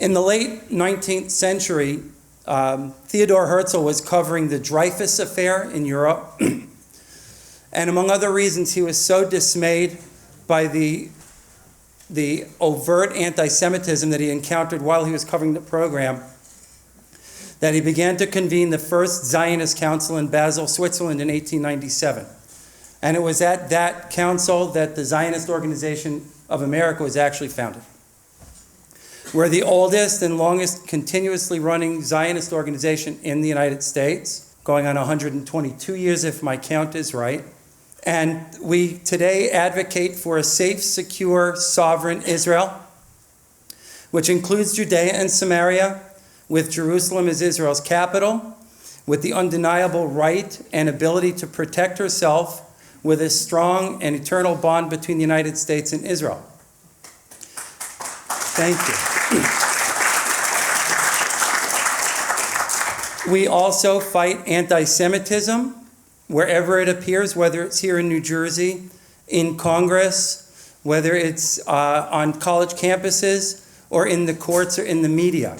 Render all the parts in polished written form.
In the late 19th century, Theodor Herzl was covering the Dreyfus Affair in Europe. And among other reasons, he was so dismayed by the overt anti-Semitism that he encountered while he was covering the program that he began to convene the first Zionist Council in Basel, Switzerland in 1897. And it was at that council that the Zionist Organization of America was actually founded. We're the oldest and longest continuously running Zionist organization in the United States, going on 122 years if my count is right. And we today advocate for a safe, secure, sovereign Israel, which includes Judea and Samaria, with Jerusalem as Israel's capital, with the undeniable right and ability to protect herself with a strong and eternal bond between the United States and Israel. Thank you. We also fight anti-Semitism wherever it appears, whether it's here in New Jersey, in Congress, whether it's on college campuses, or in the courts or in the media.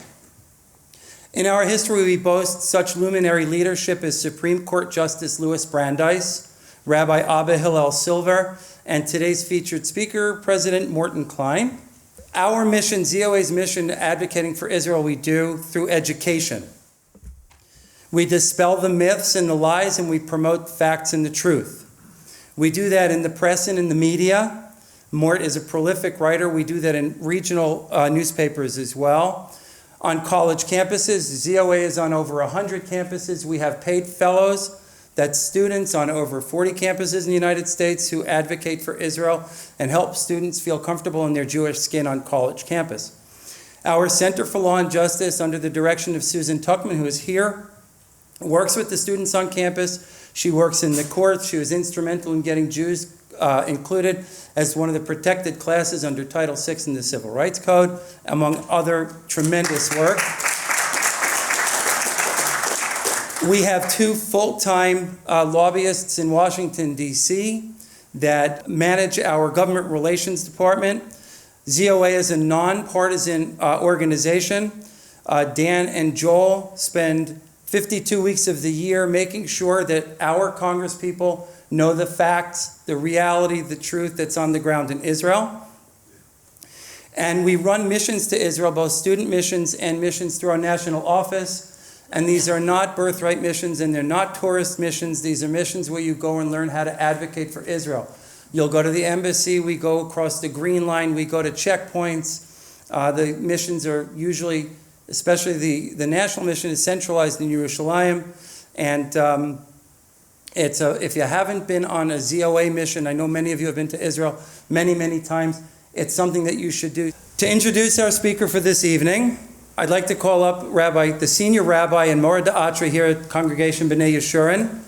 In our history, we boast such luminary leadership as Supreme Court Justice Louis Brandeis, Rabbi Abba Hillel Silver, and today's featured speaker, President Mort Klein. Our mission, ZOA's mission, advocating for Israel, we do through education. We dispel the myths and the lies, and we promote facts and the truth. We do that in the press and in the media. Mort is a prolific writer. We do that in regional newspapers as well. On college campuses, ZOA is on over 100 campuses. We have paid fellows, that's students on over 40 campuses in the United States who advocate for Israel and help students feel comfortable in their Jewish skin on college campus. Our Center for Law and Justice, under the direction of Susan Tuckman, who is here, works with the students on campus. She works in the courts. She was instrumental in getting Jews included as one of the protected classes under Title VI in the Civil Rights Code, among other tremendous work. We have two full-time lobbyists in Washington, D.C. that manage our government relations department. ZOA is a nonpartisan organization. Dan and Joel spend 52 weeks of the year making sure that our congresspeople know the facts, the reality, the truth that's on the ground in Israel. And we run missions to Israel, both student missions and missions through our national office. And these are not birthright missions, and they're not tourist missions. These are missions where you go and learn how to advocate for Israel. You'll go to the embassy, we go across the Green Line, we go to checkpoints. The missions are usually, especially the national mission, is centralized in Yerushalayim. And if you haven't been on a ZOA mission, I know many of you have been to Israel many, many times, it's something that you should do. To introduce our speaker for this evening, I'd like to call up the senior rabbi and Morah D'Atra here at Congregation Bnai Yeshurun.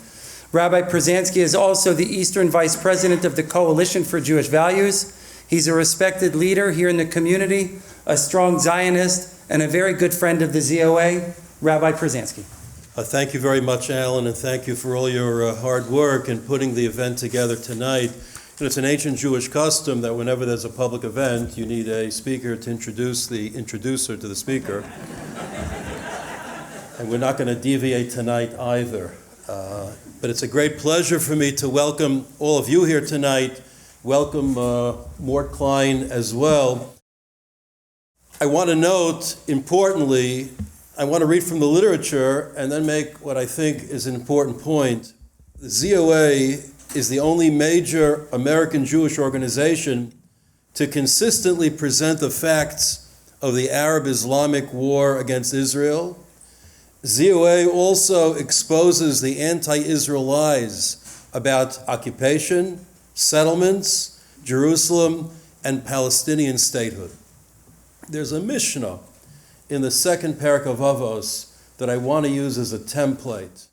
Rabbi Pruzansky is also the Eastern Vice President of the Coalition for Jewish Values. He's a respected leader here in the community, a strong Zionist, and a very good friend of the ZOA. Rabbi Pruzansky. Thank you very much, Alan, and thank you for all your hard work in putting the event together tonight. And it's an ancient Jewish custom that whenever there's a public event, you need a speaker to introduce the introducer to the speaker. And we're not going to deviate tonight either. But it's a great pleasure for me to welcome all of you here tonight. Welcome Mort Klein as well. I want to note, importantly, I want to read from the literature and then make what I think is an important point. The ZOA is the only major American Jewish organization to consistently present the facts of the Arab-Islamic war against Israel. ZOA also exposes the anti-Israel lies about occupation, settlements, Jerusalem, and Palestinian statehood. There's a Mishnah in the second parak of Avos that I want to use as a template.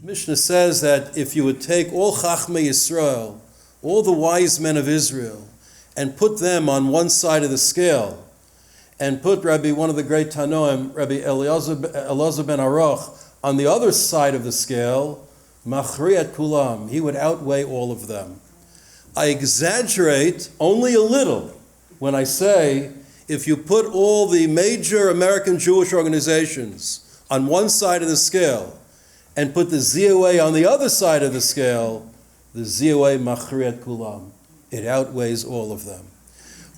Mishnah says that if you would take all Chachmei Yisrael, all the wise men of Israel, and put them on one side of the scale, and put one of the great Tanoim, Rabbi Elazar ben Aruch, on the other side of the scale, Machriat Kulam, he would outweigh all of them. I exaggerate only a little when I say if you put all the major American Jewish organizations on one side of the scale and put the ZOA on the other side of the scale, the ZOA machriat kulam. It outweighs all of them.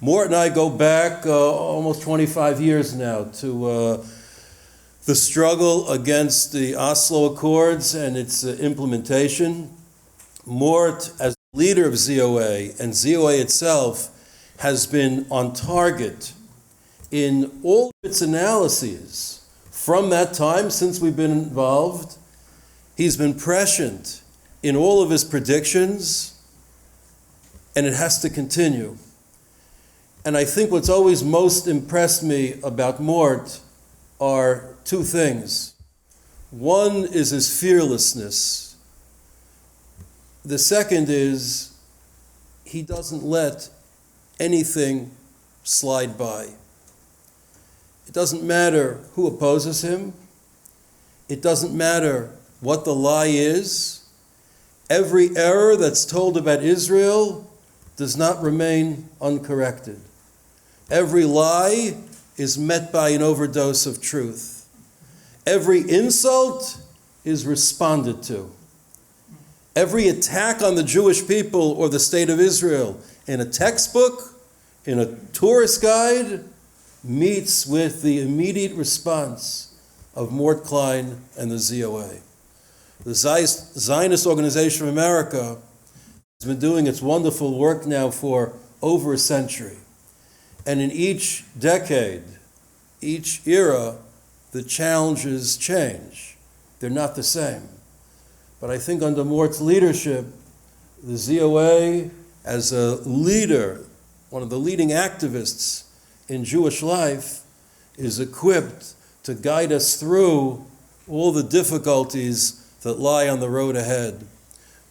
Mort and I go back almost 25 years now to the struggle against the Oslo Accords and its implementation. Mort, as leader of ZOA, and ZOA itself, has been on target in all of its analyses from that time since we've been involved. He's been prescient in all of his predictions, and it has to continue. And I think what's always most impressed me about Mort are two things. One is his fearlessness. The second is he doesn't let anything slide by. It doesn't matter who opposes him. It doesn't matter what the lie is. Every error that's told about Israel does not remain uncorrected. Every lie is met by an overdose of truth. Every insult is responded to. Every attack on the Jewish people or the state of Israel in a textbook, in a tourist guide, meets with the immediate response of Mort Klein and the ZOA. The Zionist Organization of America has been doing its wonderful work now for over a century. And in each decade, each era, the challenges change. They're not the same. But I think under Mort's leadership, the ZOA, as a leader, one of the leading activists in Jewish life, is equipped to guide us through all the difficulties that lie on the road ahead.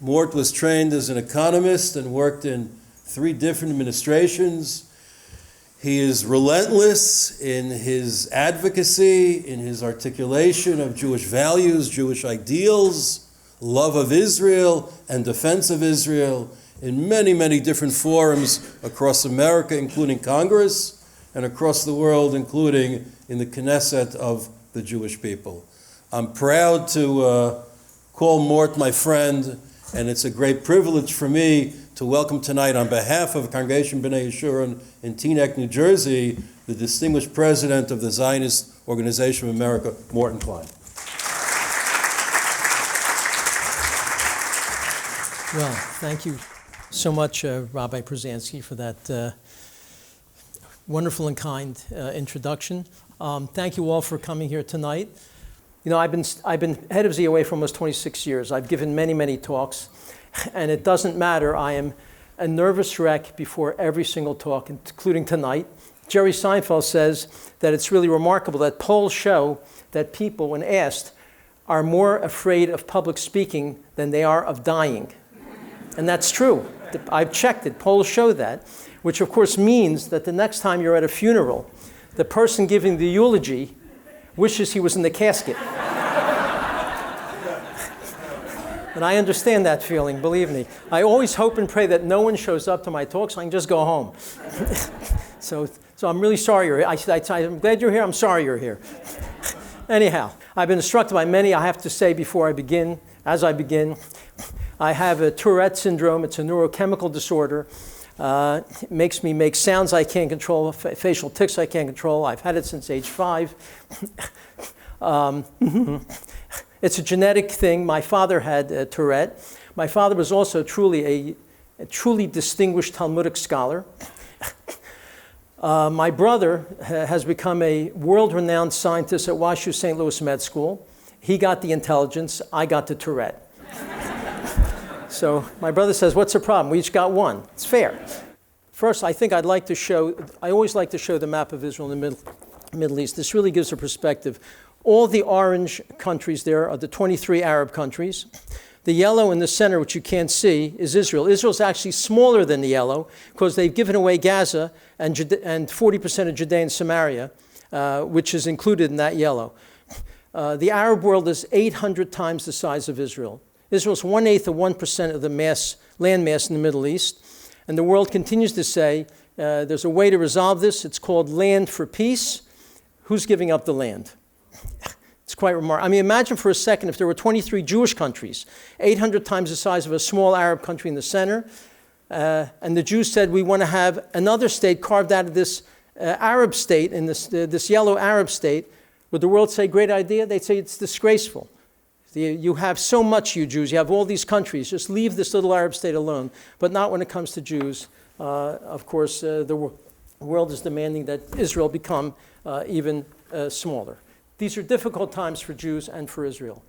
Mort was trained as an economist and worked in 3 different administrations. He is relentless in his advocacy, in his articulation of Jewish values, Jewish ideals, love of Israel and defense of Israel in many, many different forums across America, including Congress, and across the world, including in the Knesset of the Jewish people. I'm proud to call Mort my friend, and it's a great privilege for me to welcome tonight on behalf of Congregation Bnai Yeshurun in Teaneck, New Jersey, the distinguished president of the Zionist Organization of America, Mort Klein. Well, thank you so much, Rabbi Pruzansky, for that wonderful and kind introduction. Thank you all for coming here tonight. You know, I've been head of ZOA for almost 26 years. I've given many, many talks, and it doesn't matter. I am a nervous wreck before every single talk, including tonight. Jerry Seinfeld says that it's really remarkable that polls show that people, when asked, are more afraid of public speaking than they are of dying. And that's true. I've checked it. Polls show that, which of course means that the next time you're at a funeral, the person giving the eulogy wishes he was in the casket. And I understand that feeling, believe me. I always hope and pray that no one shows up to my talk so I can just go home. So I'm really sorry you're here. I'm glad you're here. I'm sorry you're here. Anyhow, I've been instructed by many, I have to say before I begin, as I begin, I have a Tourette syndrome. It's a neurochemical disorder. It makes me make sounds I can't control, facial tics I can't control. I've had it since age 5. It's a genetic thing. My father had Tourette. My father was also a truly distinguished Talmudic scholar. My brother has become a world-renowned scientist at WashU St. Louis Med School. He got the intelligence. I got the Tourette. So my brother says, what's the problem? We each got one. It's fair. First, I think I always like to show the map of Israel in the Middle East. This really gives a perspective. All the orange countries there are the 23 Arab countries. The yellow in the center, which you can't see, is Israel. Israel's actually smaller than the yellow because they've given away Gaza and 40% of Judea and Samaria, which is included in that yellow. The Arab world is 800 times the size of Israel. Israel's 1/8 of 1% of the land mass in the Middle East. And the world continues to say, There's a way to resolve this. It's called land for peace. Who's giving up the land? It's quite remarkable. I mean, imagine for a second if there were 23 Jewish countries, 800 times the size of a small Arab country in the center, and the Jews said, we want to have another state carved out of this Arab state, in this yellow Arab state. Would the world say, great idea? They'd say it's disgraceful. You have so much, you Jews. You have all these countries. Just leave this little Arab state alone. But not when it comes to Jews. Of course, the world is demanding that Israel become even smaller. These are difficult times for Jews and for Israel.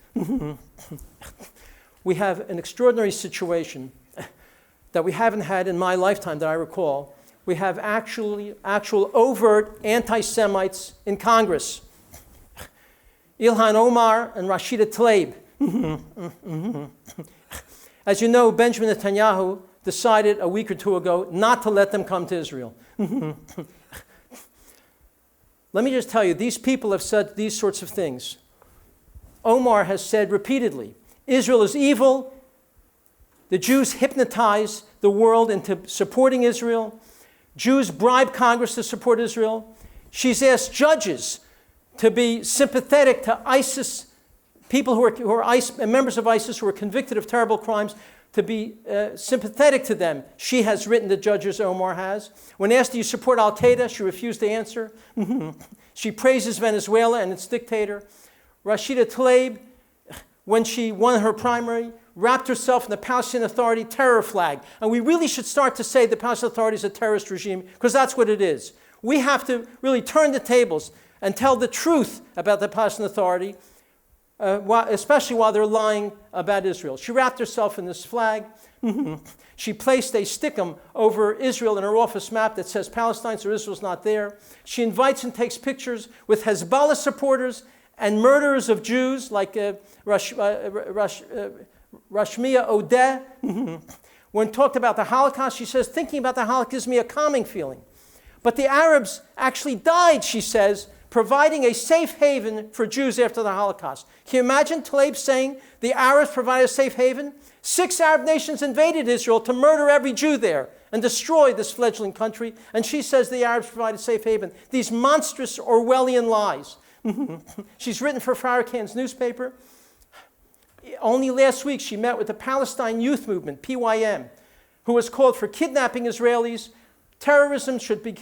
We have an extraordinary situation that we haven't had in my lifetime that I recall. We have actual overt anti-Semites in Congress. Ilhan Omar and Rashida Tlaib. As you know, Benjamin Netanyahu decided a week or two ago not to let them come to Israel. Let me just tell you, these people have said these sorts of things. Omar has said repeatedly, Israel is evil. The Jews hypnotize the world into supporting Israel. Jews bribe Congress to support Israel. She's asked judges to be sympathetic to ISIS, people who are members of ISIS who are convicted of terrible crimes, to be sympathetic to them. She has written the judges, Omar has. When asked, do you support Al-Qaeda? She refused to answer. She praises Venezuela and its dictator. Rashida Tlaib, when she won her primary, wrapped herself in the Palestinian Authority terror flag. And we really should start to say the Palestinian Authority is a terrorist regime, because that's what it is. We have to really turn the tables and tell the truth about the Palestinian Authority, especially while they're lying about Israel. She wrapped herself in this flag. She placed a stickum over Israel in her office map that says Palestine, so Israel's not there. She invites and takes pictures with Hezbollah supporters and murderers of Jews like Rashmia Odeh. When talked about the Holocaust, she says, thinking about the Holocaust gives me a calming feeling. But the Arabs actually died, she says, providing a safe haven for Jews after the Holocaust. Can you imagine Tlaib saying the Arabs provided a safe haven? 6 Arab nations invaded Israel to murder every Jew there and destroy this fledgling country. And she says the Arabs provided a safe haven. These monstrous Orwellian lies. She's written for Farrakhan's newspaper. Only last week she met with the Palestine Youth Movement, PYM, who has called for kidnapping Israelis. Terrorism should be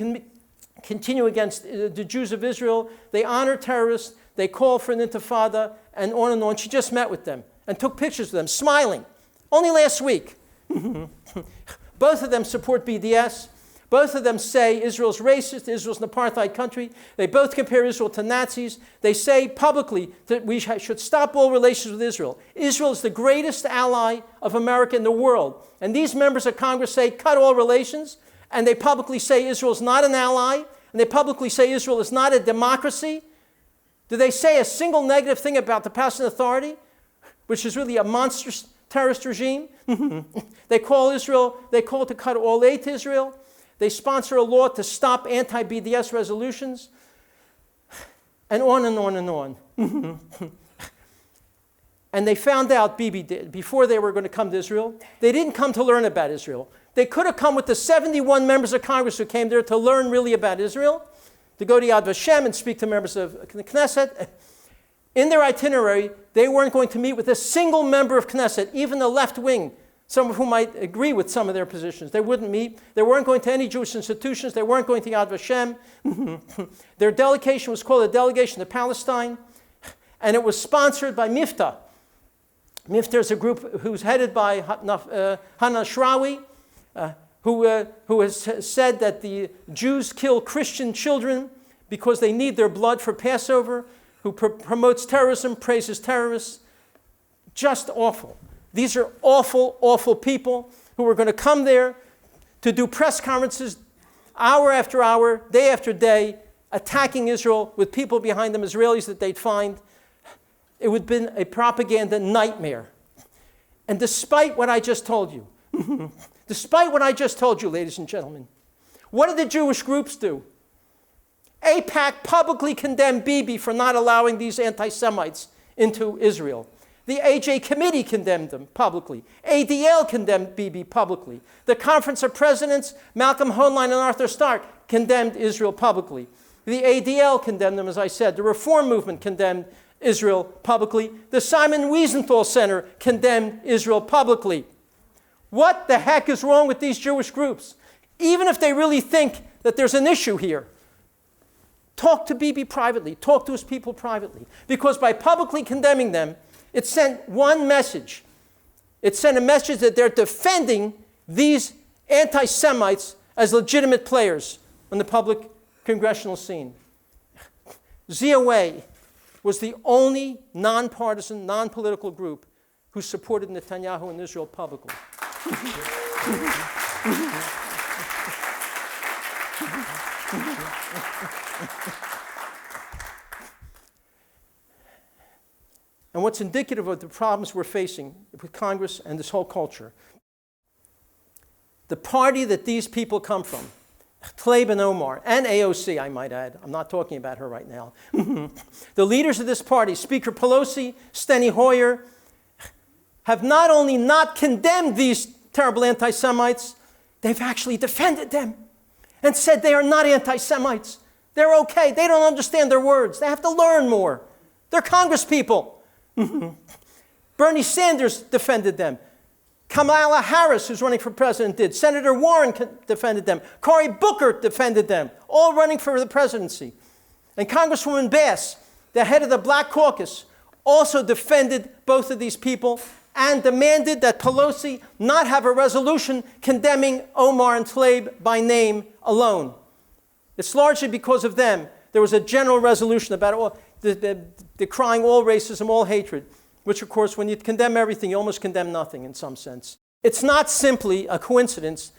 continue against the Jews of Israel. They honor terrorists. They call for an intifada, and on and on. She just met with them and took pictures of them, smiling. Only last week. Both of them support BDS. Both of them say Israel's racist, Israel's an apartheid country. They both compare Israel to Nazis. They say publicly that we should stop all relations with Israel. Israel is the greatest ally of America in the world. And these members of Congress say cut all relations. And they publicly say Israel is not an ally. And they publicly say Israel is not a democracy. Do they say a single negative thing about the Palestinian Authority, which is really a monstrous terrorist regime? They call to cut all aid to Israel. They sponsor a law to stop anti-BDS resolutions, and on and on and on. And they found out, Bibi did, before they were going to come to Israel, they didn't come to learn about Israel. They could have come with the 71 members of Congress who came there to learn really about Israel, to go to Yad Vashem and speak to members of the Knesset. In their itinerary, they weren't going to meet with a single member of Knesset, even the left wing, some of whom might agree with some of their positions. They wouldn't meet. They weren't going to any Jewish institutions. They weren't going to Yad Vashem. Their delegation was called the Delegation to Palestine, and it was sponsored by Miftah. Miftah is a group who's headed by Hannah Shrawi, who has said that the Jews kill Christian children because they need their blood for Passover, who promotes terrorism, praises terrorists. Just awful. These are awful, awful people who are going to come there to do press conferences hour after hour, day after day, attacking Israel with people behind them, Israelis that they'd find. It would have been a propaganda nightmare. And despite what I just told you, ladies and gentlemen, what did the Jewish groups do? AIPAC publicly condemned Bibi for not allowing these anti-Semites into Israel. The AJ Committee condemned them publicly. ADL condemned Bibi publicly. The Conference of Presidents, Malcolm Hoenlein and Arthur Stark, condemned Israel publicly. The ADL condemned them, as I said. The Reform Movement condemned Israel publicly. The Simon Wiesenthal Center condemned Israel publicly. What the heck is wrong with these Jewish groups? Even if they really think that there's an issue here, talk to Bibi privately. Talk to his people privately. Because by publicly condemning them, it sent one message. It sent a message that they're defending these anti-Semites as legitimate players on the public congressional scene. ZOA was the only nonpartisan, non-political group who supported Netanyahu and Israel publicly. And what's indicative of the problems we're facing with Congress and this whole culture, the party that these people come from, Tlaib and Omar, and AOC, I might add. I'm not talking about her right now. The leaders of this party, Speaker Pelosi, Steny Hoyer, have not only not condemned these terrible anti-Semites, they've actually defended them and said they are not anti-Semites. They're okay. They don't understand their words. They have to learn more. They're congresspeople. Bernie Sanders defended them. Kamala Harris, who's running for president, did. Senator Warren defended them. Cory Booker defended them, all running for the presidency. And Congresswoman Bass, the head of the Black Caucus, also defended both of these people and demanded that Pelosi not have a resolution condemning Omar and Tlaib by name alone. It's largely because of them. There was a general resolution about decrying all racism, all hatred, which, of course, when you condemn everything, you almost condemn nothing in some sense. It's not simply a coincidence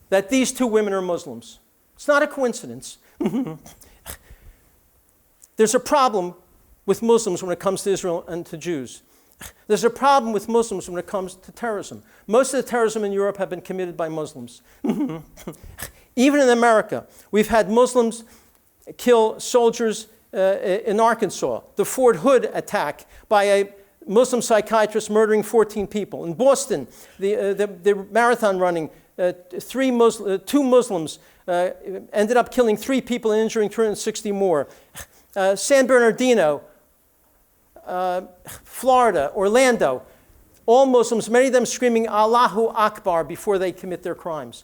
that these two women are Muslims. It's not a coincidence. There's a problem with Muslims when it comes to Israel and to Jews. There's a problem with Muslims when it comes to terrorism. Most of the terrorism in Europe have been committed by Muslims. Even in America, we've had Muslims kill soldiers in Arkansas. The Fort Hood attack by a Muslim psychiatrist murdering 14 people. In Boston, the marathon running, two Muslims ended up killing 3 people and injuring 260 more. San Bernardino, Florida, Orlando, all Muslims, many of them screaming Allahu Akbar before they commit their crimes.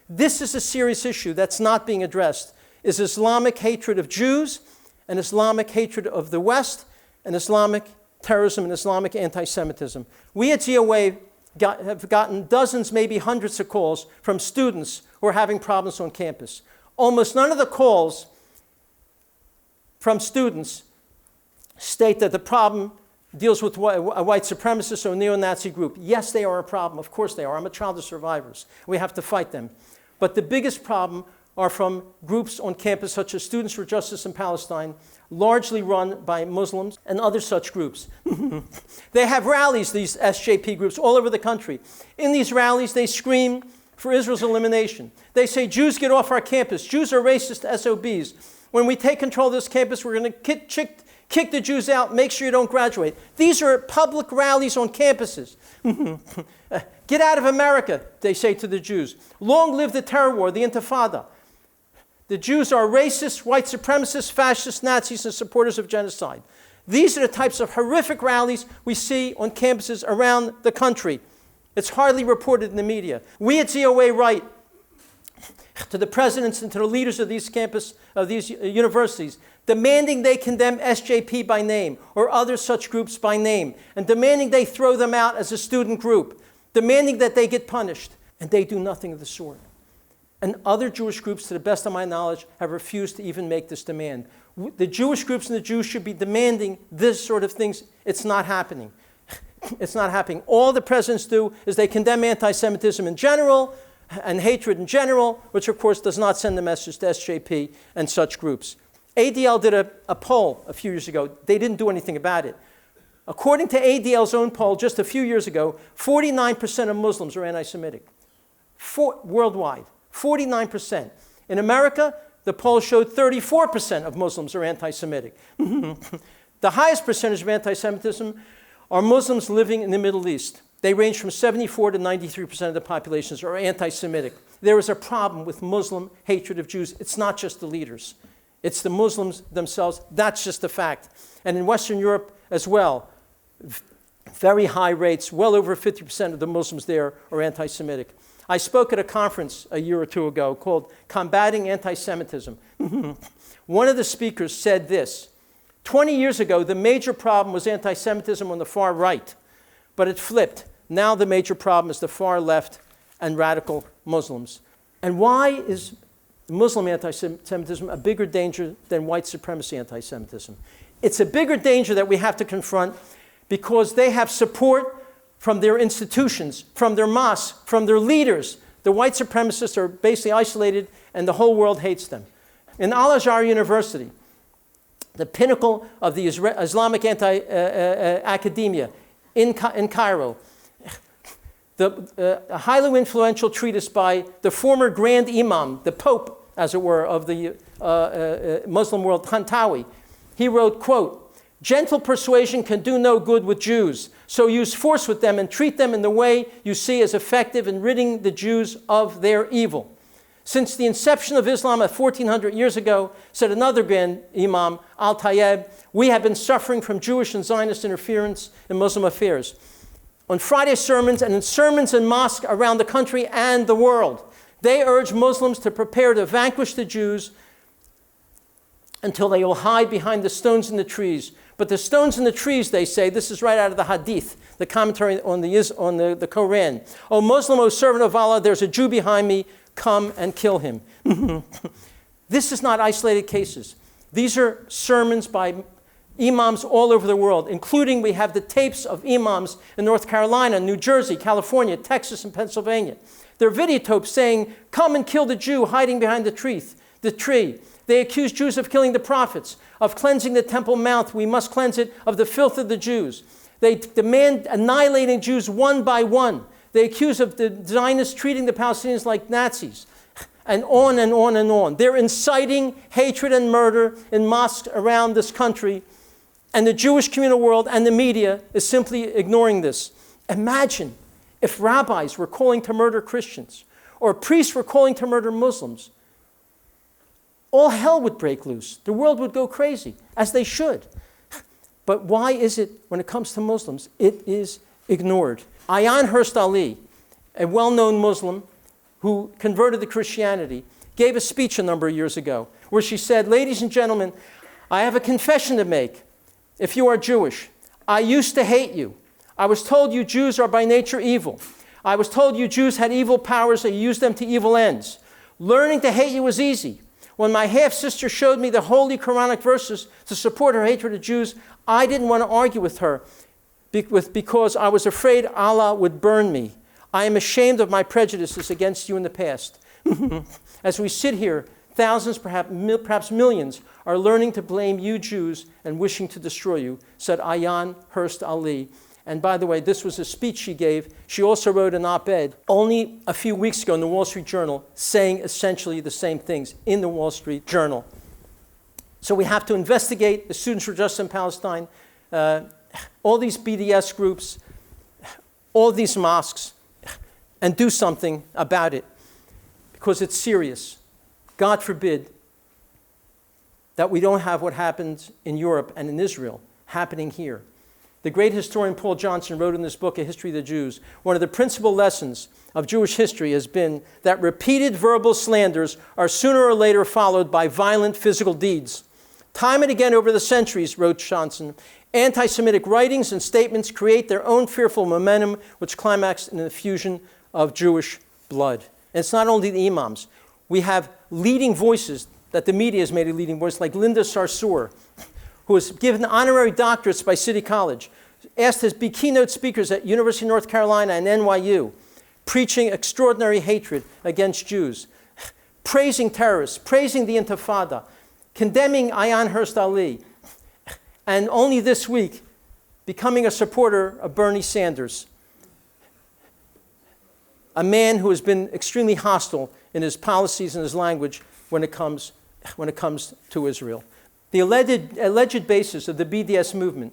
This is a serious issue that's not being addressed, is Islamic hatred of Jews and Islamic hatred of the West and Islamic terrorism and Islamic anti-Semitism. We at ZOA have gotten dozens, maybe hundreds of calls from students who are having problems on campus. Almost none of the calls from students state that the problem deals with a white supremacist or neo-Nazi group. Yes, they are a problem. Of course they are. I'm a child of survivors. We have to fight them. But the biggest problem are from groups on campus such as Students for Justice in Palestine, largely run by Muslims and other such groups. They have rallies, these SJP groups, all over the country. In these rallies, they scream for Israel's elimination. They say, Jews, get off our campus. Jews are racist SOBs. When we take control of this campus, we're going to kick the Jews out, make sure you don't graduate. These are public rallies on campuses. Get out of America, they say to the Jews. Long live the terror war, the Intifada. The Jews are racist, white supremacists, fascists, Nazis, and supporters of genocide. These are the types of horrific rallies we see on campuses around the country. It's hardly reported in the media. We at ZOA write to the presidents and to the leaders of these universities, demanding they condemn SJP by name or other such groups by name, and demanding they throw them out as a student group, demanding that they get punished, and they do nothing of the sort. And other Jewish groups, to the best of my knowledge, have refused to even make this demand. The Jewish groups and the Jews should be demanding this sort of things. It's not happening. It's not happening. All the presidents do is they condemn anti-Semitism in general and hatred in general, which of course does not send the message to SJP and such groups. ADL did a poll a few years ago. They didn't do anything about it. According to ADL's own poll just a few years ago, 49% of Muslims are anti-Semitic. Worldwide, 49%. In America, the poll showed 34% of Muslims are anti-Semitic. The highest percentage of anti-Semitism are Muslims living in the Middle East. They range from 74 to 93% of the populations are anti-Semitic. There is a problem with Muslim hatred of Jews. It's not just the leaders. It's the Muslims themselves. That's just a fact. And in Western Europe as well, very high rates, well over 50% of the Muslims there are anti-Semitic. I spoke at a conference a year or two ago called Combating Anti-Semitism. One of the speakers said this: 20 years ago, the major problem was anti-Semitism on the far right, but it flipped. Now the major problem is the far left and radical Muslims. And why is Muslim anti-Semitism a bigger danger than white supremacy anti-Semitism? It's a bigger danger that we have to confront because they have support from their institutions, from their mosques, from their leaders. The white supremacists are basically isolated and the whole world hates them. In Al-Azhar University, the pinnacle of the Islamic academia in Cairo, a highly influential treatise by the former Grand Imam, the Pope, as it were, of the Muslim world, Tantawi. He wrote, quote, "Gentle persuasion can do no good with Jews, so use force with them and treat them in the way you see as effective in ridding the Jews of their evil." Since the inception of Islam 1,400 years ago, said another Grand Imam, Omar Tlaib, we have been suffering from Jewish and Zionist interference in Muslim affairs. On Friday sermons and in sermons in mosques around the country and the world, they urge Muslims to prepare to vanquish the Jews until they will hide behind the stones in the trees. But the stones in the trees, they say, this is right out of the Hadith, the commentary on the Quran. "O Muslim, O servant of Allah, there's a Jew behind me, come and kill him." This is not isolated cases. These are sermons by imams all over the world, including we have the tapes of imams in North Carolina, New Jersey, California, Texas, and Pennsylvania. They're videotapes saying, "Come and kill the Jew hiding behind the tree." They accuse Jews of killing the prophets, of cleansing the Temple Mount. We must cleanse it of the filth of the Jews. They demand annihilating Jews one by one. They accuse of the Zionists treating the Palestinians like Nazis, and on and on and on. They're inciting hatred and murder in mosques around this country, and the Jewish communal world and the media is simply ignoring this. Imagine if rabbis were calling to murder Christians, or priests were calling to murder Muslims. All hell would break loose. The world would go crazy, as they should. But why is it, when it comes to Muslims, it is ignored? Ayaan Hirst Ali, a well-known Muslim who converted to Christianity, gave a speech a number of years ago where she said, "Ladies and gentlemen, I have a confession to make. If you are Jewish, I used to hate you. I was told you Jews are by nature evil. I was told you Jews had evil powers and you used them to evil ends. Learning to hate you was easy. When my half-sister showed me the holy Quranic verses to support her hatred of Jews, I didn't want to argue with her because I was afraid Allah would burn me. I am ashamed of my prejudices against you in the past." As we sit here, thousands, perhaps millions, are learning to blame you Jews and wishing to destroy you, said Ayaan Hirst Ali. And by the way, this was a speech she gave. She also wrote an op-ed only a few weeks ago in the Wall Street Journal saying essentially the same things in the Wall Street Journal. So we have to investigate the Students for Justice in Palestine, all these BDS groups, all these mosques, and do something about it because it's serious. God forbid that we don't have what happened in Europe and in Israel happening here. The great historian Paul Johnson wrote in this book, A History of the Jews, one of the principal lessons of Jewish history has been that repeated verbal slanders are sooner or later followed by violent physical deeds. Time and again over the centuries, wrote Johnson, anti-Semitic writings and statements create their own fearful momentum, which climax in an effusion of Jewish blood. And it's not only the imams. We have leading voices that the media has made a leading voice, like Linda Sarsour, who was given honorary doctorates by City College, asked to be keynote speakers at University of North Carolina and NYU, preaching extraordinary hatred against Jews, praising terrorists, praising the Intifada, condemning Ayaan Hirst Ali, and only this week becoming a supporter of Bernie Sanders, a man who has been extremely hostile in his policies and his language when it comes to Israel. The alleged basis of the BDS movement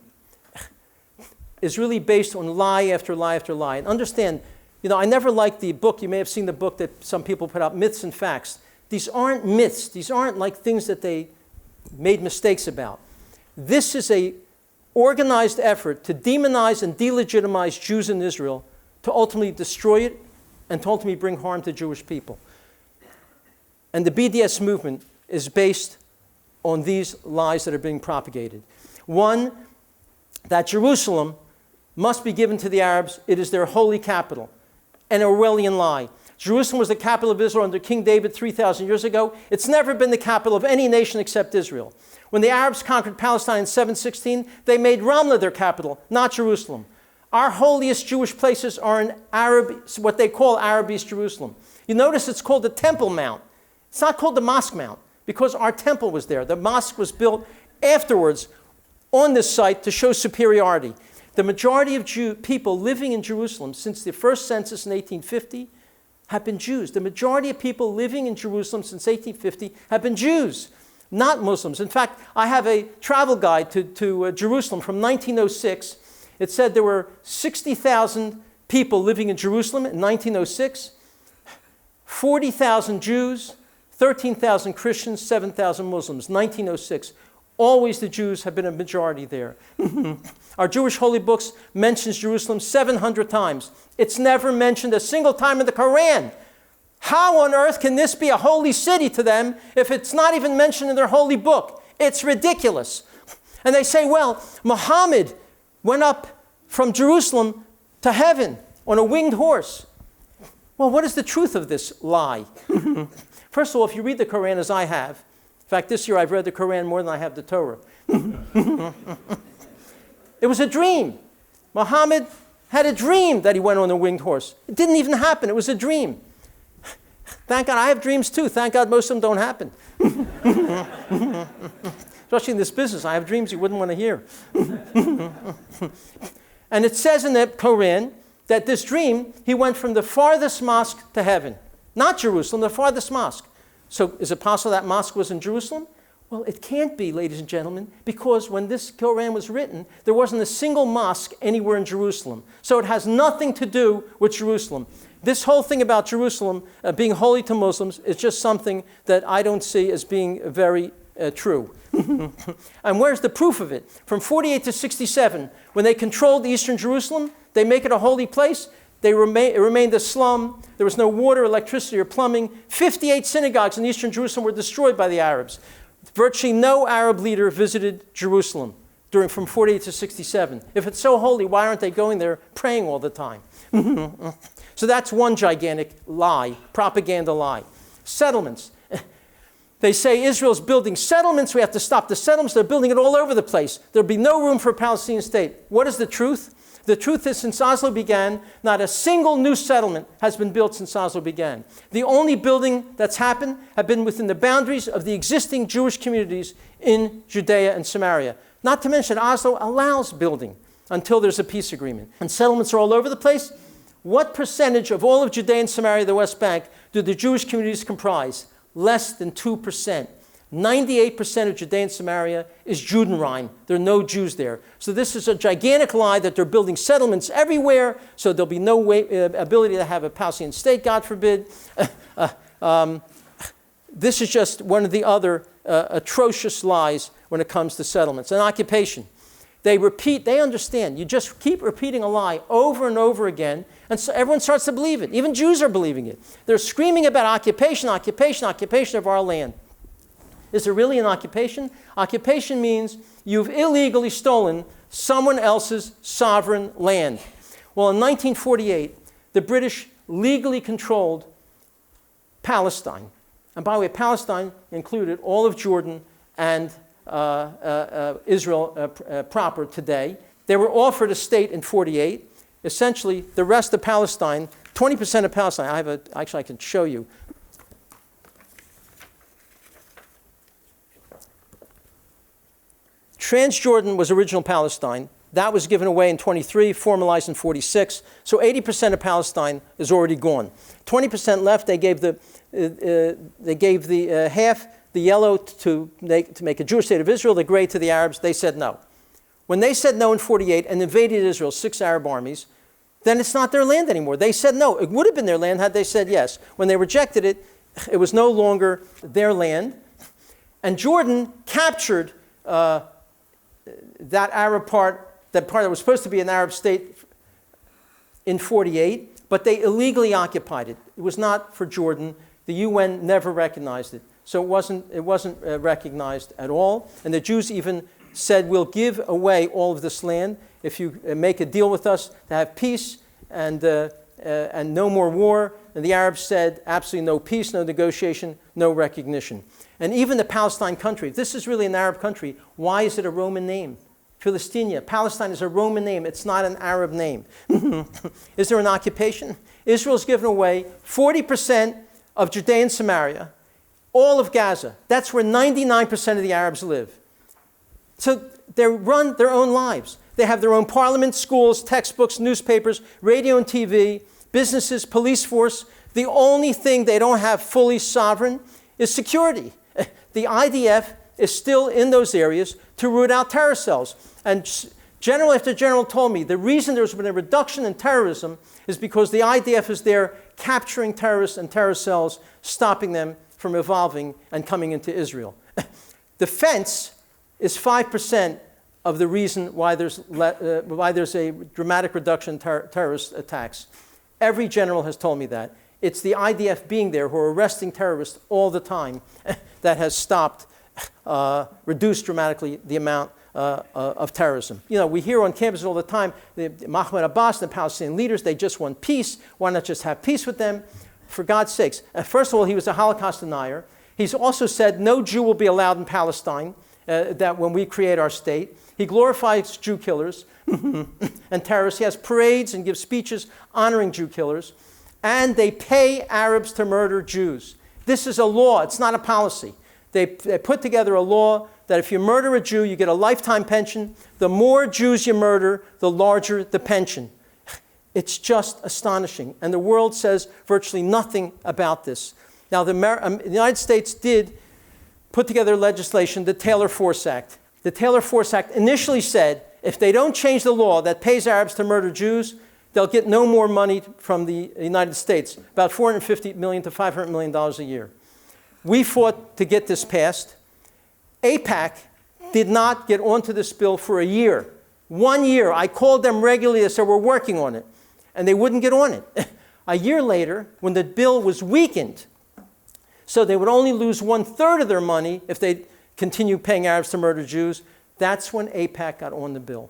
is really based on lie after lie after lie. And understand, I never liked the book. You may have seen the book that some people put out, Myths and Facts. These aren't myths. These aren't like things that they made mistakes about. This is a organized effort to demonize and delegitimize Jews in Israel, to ultimately destroy it and to ultimately bring harm to Jewish people. And the BDS movement is based on these lies that are being propagated. One, that Jerusalem must be given to the Arabs. It is their holy capital. An Orwellian lie. Jerusalem was the capital of Israel under King David 3,000 years ago. It's never been the capital of any nation except Israel. When the Arabs conquered Palestine in 716, they made Ramla their capital, not Jerusalem. Our holiest Jewish places are in what they call Arab East Jerusalem. You notice it's called the Temple Mount. It's not called the Mosque Mount because our temple was there. The mosque was built afterwards on this site to show superiority. The majority of people living in Jerusalem since the first census in 1850 have been Jews. The majority of people living in Jerusalem since 1850 have been Jews, not Muslims. In fact, I have a travel guide to Jerusalem from 1906. It said there were 60,000 people living in Jerusalem in 1906, 40,000 Jews, 13,000 Christians, 7,000 Muslims, 1906. Always the Jews have been a majority there. Our Jewish holy books mentions Jerusalem 700 times. It's never mentioned a single time in the Quran. How on earth can this be a holy city to them if it's not even mentioned in their holy book? It's ridiculous. And they say, well, Muhammad went up from Jerusalem to heaven on a winged horse. Well, what is the truth of this lie? First of all, if you read the Quran as I have, in fact, this year I've read the Quran more than I have the Torah. It was a dream. Muhammad had a dream that he went on a winged horse. It didn't even happen. It was a dream. Thank God I have dreams too. Thank God most of them don't happen. Especially in this business, I have dreams you wouldn't want to hear. And it says in the Quran that this dream, he went from the farthest mosque to heaven. Not Jerusalem, the farthest mosque. So is it possible that mosque was in Jerusalem? Well, it can't be, ladies and gentlemen, because when this Quran was written, there wasn't a single mosque anywhere in Jerusalem. So it has nothing to do with Jerusalem. This whole thing about Jerusalem being holy to Muslims is just something that I don't see as being very true. And where's the proof of it? From 48 to 67, when they controlled eastern Jerusalem, they make it a holy place. It remained a slum. There was no water, electricity, or plumbing. 58 synagogues in eastern Jerusalem were destroyed by the Arabs. Virtually no Arab leader visited Jerusalem from 48 to 67. If it's so holy, why aren't they going there praying all the time? So that's one gigantic lie, propaganda lie. Settlements. They say Israel's building settlements. We have to stop the settlements. They're building it all over the place. There'll be no room for a Palestinian state. What is the truth? The truth is, since Oslo began, not a single new settlement has been built since Oslo began. The only building that's happened have been within the boundaries of the existing Jewish communities in Judea and Samaria. Not to mention, Oslo allows building until there's a peace agreement. And settlements are all over the place. What percentage of all of Judea and Samaria, the West Bank, do the Jewish communities comprise? Less than 2%. 98% of Judea and Samaria is Judenrein. There are no Jews there. So this is a gigantic lie that they're building settlements everywhere, so there'll be no ability to have a Palestinian state, God forbid. This is just one of the other atrocious lies when it comes to settlements. And occupation. They understand. You just keep repeating a lie over and over again, and so everyone starts to believe it. Even Jews are believing it. They're screaming about occupation, occupation, occupation of our land. Is it really an occupation? Occupation means you've illegally stolen someone else's sovereign land. Well, in 1948, the British legally controlled Palestine. And by the way, Palestine included all of Jordan and Israel proper today. They were offered a state in 48. Essentially, the rest of Palestine, 20% of Palestine, actually I can show you. Transjordan was original Palestine. That was given away in 23, formalized in 46. So 80% of Palestine is already gone. 20% left. They gave the half, the yellow to make a Jewish state of Israel, the gray to the Arabs. They said no. when they said no in 48 and invaded Israel, 6 Arab armies, then it's not their land anymore. They said no. It would have been their land had they said yes. When they rejected it, it was no longer their land. And Jordan captured that Arab part, that part that was supposed to be an Arab state in 48, but they illegally occupied it. It was not for Jordan. The UN never recognized it. So it wasn't recognized at all. And the Jews even said, we'll give away all of this land if you make a deal with us to have peace and no more war. And the Arabs said, absolutely no peace, no negotiation, no recognition. And even the Palestine country, if this is really an Arab country, why is it a Roman name? Philistia, Palestine is a Roman name. It's not an Arab name. Is there an occupation? Israel's given away 40% of Judea and Samaria, all of Gaza. That's where 99% of the Arabs live. So they run their own lives. They have their own parliament, schools, textbooks, newspapers, radio and TV, businesses, police force. The only thing they don't have fully sovereign is security. The IDF is still in those areas to root out terror cells. And general after general told me the reason there's been a reduction in terrorism is because the IDF is there capturing terrorists and terror cells, stopping them from evolving and coming into Israel. The fence is 5% of the reason why there's a dramatic reduction in terrorist attacks. Every general has told me that. It's the IDF being there who are arresting terrorists all the time that has stopped, reduced dramatically the amount of terrorism. You know, we hear on campuses all the time, Mahmoud Abbas and the Palestinian leaders, they just want peace. Why not just have peace with them? For God's sakes. First of all, he was a Holocaust denier. He's also said no Jew will be allowed in Palestine, that when we create our state. He glorifies Jew killers and terrorists. He has parades and gives speeches honoring Jew killers. And they pay Arabs to murder Jews. This is a law. It's not a policy. They put together a law that if you murder a Jew, you get a lifetime pension. The more Jews you murder, the larger the pension. It's just astonishing. And the world says virtually nothing about this. Now, the United States did put together legislation, the Taylor-Force Act. The Taylor-Force Act initially said if they don't change the law that pays Arabs to murder Jews, they'll get no more money from the United States, about $450 million to $500 million a year. We fought to get this passed. AIPAC did not get onto this bill for a year. 1 year. I called them regularly. I said, we're working on it. And they wouldn't get on it. A year later, when the bill was weakened, so they would only lose 1/3 of their money if they continue paying Arabs to murder Jews, that's when AIPAC got on the bill.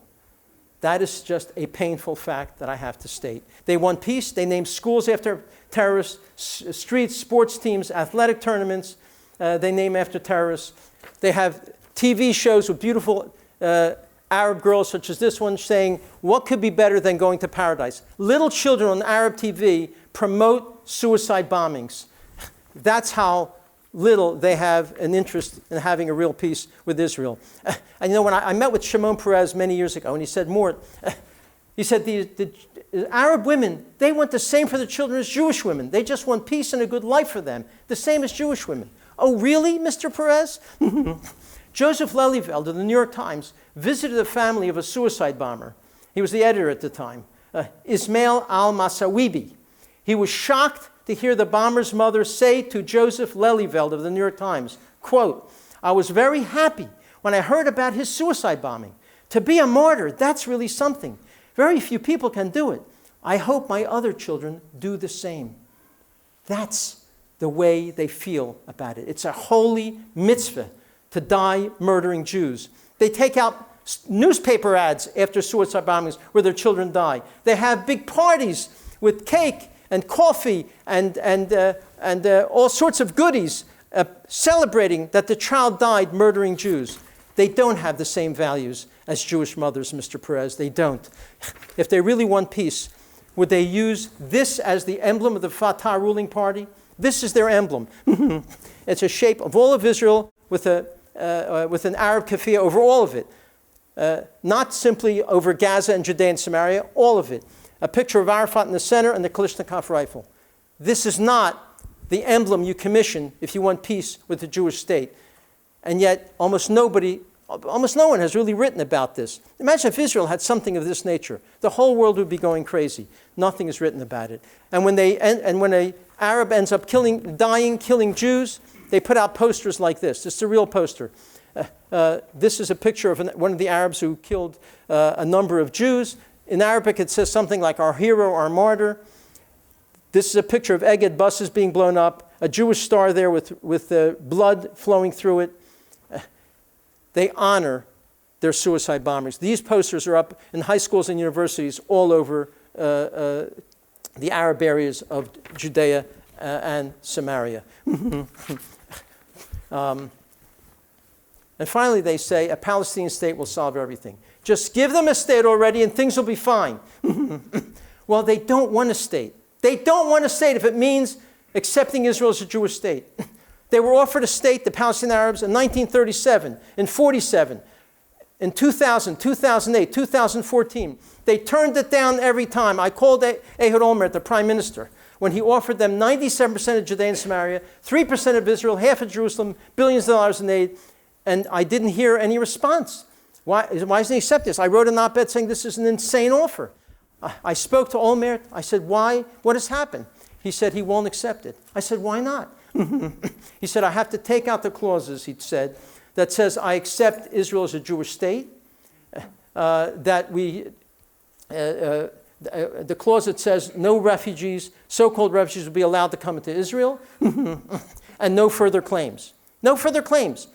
That is just a painful fact that I have to state. They want peace. They name schools after terrorists, streets, sports teams, athletic tournaments, they name after terrorists. They have TV shows with beautiful Arab girls, such as this one, saying, what could be better than going to paradise? Little children on Arab TV promote suicide bombings. That's how little they have an interest in having a real peace with Israel. And you know, when I met with Shimon Peres many years ago, and he said, Mort, he said, the Arab women, they want the same for their children as Jewish women. They just want peace and a good life for them, the same as Jewish women. Oh, really, Mr. Peres? Joseph Lelyveld of the New York Times visited the family of a suicide bomber. He was the editor at the time, Ismail al-Masawibi. He was shocked to hear the bomber's mother say to Joseph Lelyveld of the New York Times, quote, I was very happy when I heard about his suicide bombing. To be a martyr, that's really something. Very few people can do it. I hope my other children do the same. That's the way they feel about it. It's a holy mitzvah to die murdering Jews. They take out newspaper ads after suicide bombings where their children die. They have big parties with cake and coffee and all sorts of goodies celebrating that the child died murdering Jews. They don't have the same values as Jewish mothers, Mr. Peres. They don't. If they really want peace, would they use this as the emblem of the Fatah ruling party? This is their emblem. It's a shape of all of Israel with an Arab keffiyeh over all of it. Not simply over Gaza and Judea and Samaria, all of it. A picture of Arafat in the center and the Kalashnikov rifle. This is not the emblem you commission if you want peace with the Jewish state. And yet, almost nobody Almost no one has really written about this. Imagine if Israel had something of this nature. The whole world would be going crazy. Nothing is written about it. And when an Arab ends up killing Jews, they put out posters like this. This is a real poster. This is a picture of one of the Arabs who killed a number of Jews. In Arabic, it says something like, "Our hero, our martyr." This is a picture of Egged buses being blown up, a Jewish star there with blood flowing through it. They honor their suicide bombers. These posters are up in high schools and universities all over the Arab areas of Judea and Samaria. And finally, they say a Palestinian state will solve everything. Just give them a state already and things will be fine. Well, they don't want a state. They don't want a state if it means accepting Israel as a Jewish state. They were offered a state, the Palestinian Arabs, in 1937, in 47, in 2000, 2008, 2014. They turned it down every time. I called Ehud Olmert, the prime minister, when he offered them 97% of Judea and Samaria, 3% of Israel, half of Jerusalem, billions of dollars in aid, and I didn't hear any response. Why doesn't he accept this? I wrote an op-ed saying this is an insane offer. I spoke to Olmert. I said, why? What has happened? He said he won't accept it. I said, why not? He said, I have to take out the clauses, he said, that says I accept Israel as a Jewish state, the clause that says no refugees, so-called refugees, will be allowed to come into Israel, and no further claims. No further claims.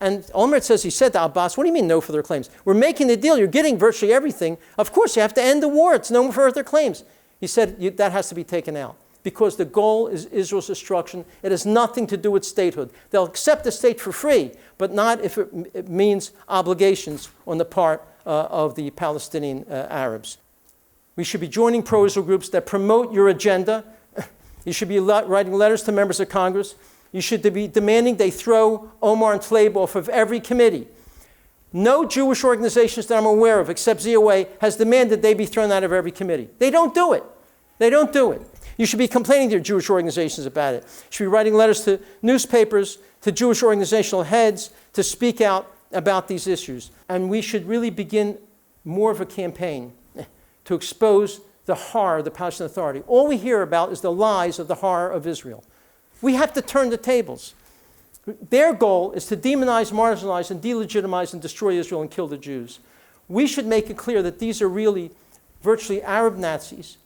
And Olmert says, he said to Abbas, what do you mean no further claims? We're making the deal. You're getting virtually everything. Of course, you have to end the war. It's no further claims. He said that has to be taken out because the goal is Israel's destruction. It has nothing to do with statehood. They'll accept the state for free, but not if it means obligations on the part of the Palestinian Arabs. We should be joining pro-Israel groups that promote your agenda. You should be writing letters to members of Congress. You should be demanding they throw Omar Tlaib off of every committee. No Jewish organizations that I'm aware of, except ZOA, has demanded they be thrown out of every committee. They don't do it. They don't do it. You should be complaining to your Jewish organizations about it. You should be writing letters to newspapers, to Jewish organizational heads, to speak out about these issues. And we should really begin more of a campaign to expose the horror of the Palestinian Authority. All we hear about is the lies of the horror of Israel. We have to turn the tables. Their goal is to demonize, marginalize, and delegitimize and destroy Israel and kill the Jews. We should make it clear that these are really virtually Arab Nazis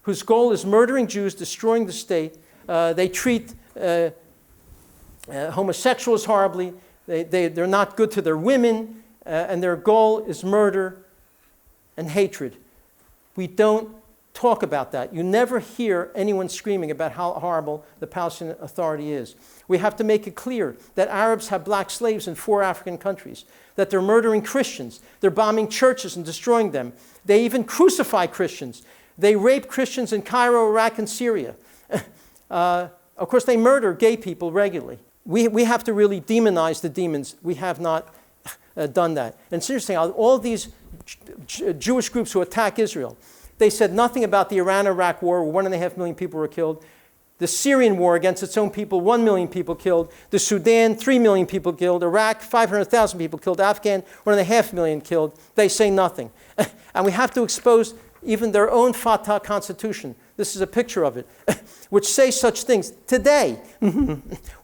whose goal is murdering Jews, destroying the state. They treat homosexuals horribly. They're not good to their women, and their goal is murder and hatred. We don't talk about that. You never hear anyone screaming about how horrible the Palestinian Authority is. We have to make it clear that Arabs have black slaves in 4 African countries, that they're murdering Christians, they're bombing churches and destroying them. They even crucify Christians. They rape Christians in Cairo, Iraq, and Syria. Of course, they murder gay people regularly. We have to really demonize the demons. We have not done that. And it's interesting, all these Jewish groups who attack Israel, they said nothing about the Iran-Iraq war, where 1.5 million people were killed. The Syrian war against its own people, 1 million people killed. The Sudan, 3 million people killed. Iraq, 500,000 people killed. Afghan, 1.5 million killed. They say nothing. And we have to expose even their own Fatah constitution. This is a picture of it, which says such things. Today,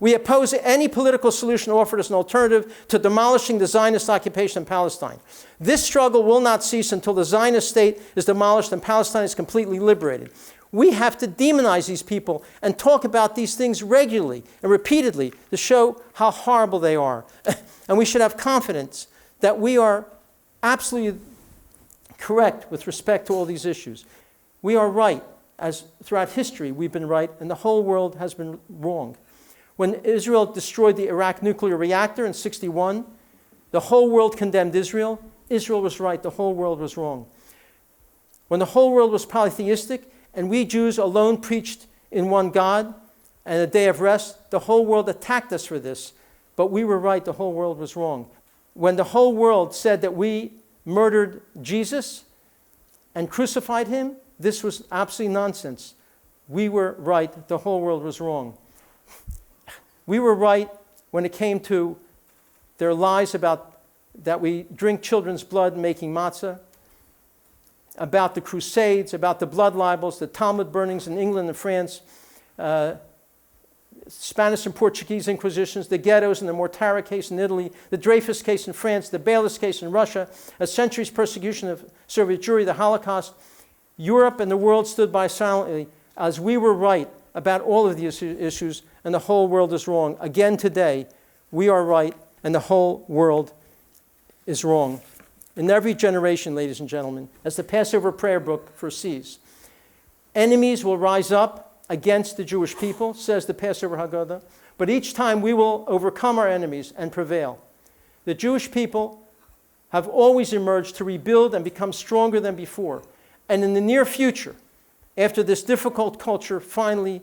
we oppose any political solution offered as an alternative to demolishing the Zionist occupation in Palestine. This struggle will not cease until the Zionist state is demolished and Palestine is completely liberated. We have to demonize these people and talk about these things regularly and repeatedly to show how horrible they are. And we should have confidence that we are absolutely correct with respect to all these issues. We are right. As throughout history, we've been right, and the whole world has been wrong. When Israel destroyed the Iraq nuclear reactor in 1961, the whole world condemned Israel. Israel was right, the whole world was wrong. When the whole world was polytheistic, and we Jews alone preached in one God and a day of rest, the whole world attacked us for this. But we were right, the whole world was wrong. When the whole world said that we murdered Jesus and crucified him, this was absolutely nonsense. We were right, the whole world was wrong. We were right when it came to their lies about that we drink children's blood making matzah, about the Crusades, about the blood libels, the Talmud burnings in England and France, Spanish and Portuguese inquisitions, the ghettos and the Mortara case in Italy, the Dreyfus case in France, the Bayless case in Russia, a century's persecution of Soviet Jewry, the Holocaust. Europe and the world stood by silently as we were right about all of these issues and the whole world is wrong. Again today, we are right and the whole world is wrong. In every generation, ladies and gentlemen, as the Passover prayer book foresees, enemies will rise up against the Jewish people, says the Passover Haggadah, but each time we will overcome our enemies and prevail. The Jewish people have always emerged to rebuild and become stronger than before. And in the near future, after this difficult culture finally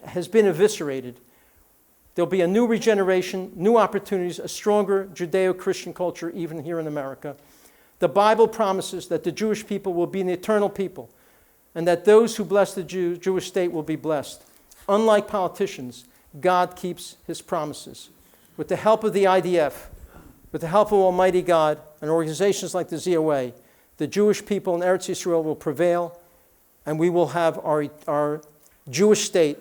has been eviscerated, there'll be a new regeneration, new opportunities, a stronger Judeo-Christian culture even here in America. The Bible promises that the Jewish people will be an eternal people and that those who bless the Jewish state will be blessed. Unlike politicians, God keeps his promises. With the help of the IDF, with the help of Almighty God and organizations like the ZOA, the Jewish people in Eretz Yisrael will prevail and we will have our Jewish state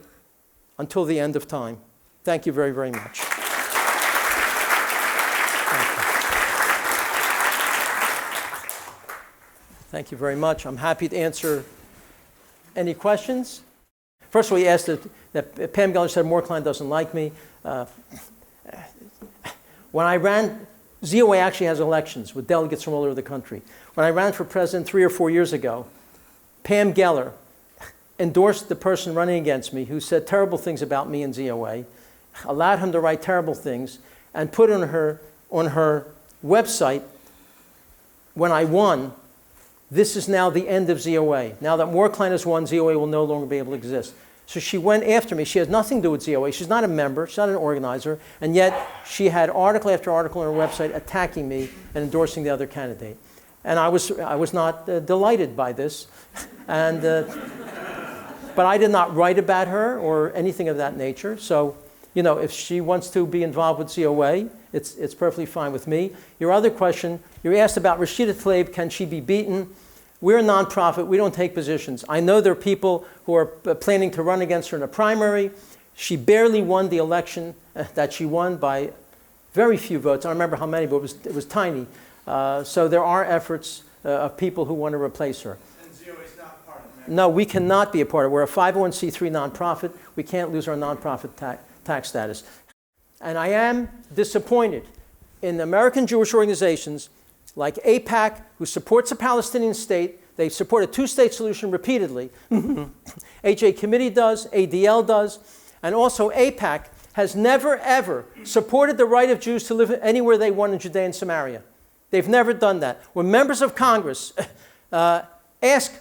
until the end of time. Thank you very, very much. Thank you very much. I'm happy to answer any questions. First of all, he asked that Pam Geller said Mort Klein doesn't like me. When I ran, ZOA actually has elections with delegates from all over the country. When I ran for president 3 or 4 years ago, Pam Geller endorsed the person running against me who said terrible things about me and ZOA, allowed him to write terrible things, and put on her website, when I won, this is now the end of ZOA. Now that Mort Klein has won, ZOA will no longer be able to exist. So she went after me. She has nothing to do with ZOA. She's not a member. She's not an organizer. And yet she had article after article on her website attacking me and endorsing the other candidate. And I was not delighted by this. And, but I did not write about her or anything of that nature. So, you know, if she wants to be involved with ZOA, it's perfectly fine with me. Your other question, you asked about Rashida Tlaib, can she be beaten? We're a nonprofit. We don't take positions. I know there are people who are planning to run against her in a primary. She barely won the election that she won by very few votes. I don't remember how many, but it was tiny. So there are efforts of people who want to replace her. And ZOA is not part of that? No, we cannot be a part of it. We're a 501c3 nonprofit. We can't lose our nonprofit tax status. And I am disappointed in American Jewish organizations like AIPAC, who supports a Palestinian state. They support a two-state solution repeatedly. HA Committee does, ADL does, and also AIPAC has never, ever supported the right of Jews to live anywhere they want in Judea and Samaria. They've never done that. When members of Congress ask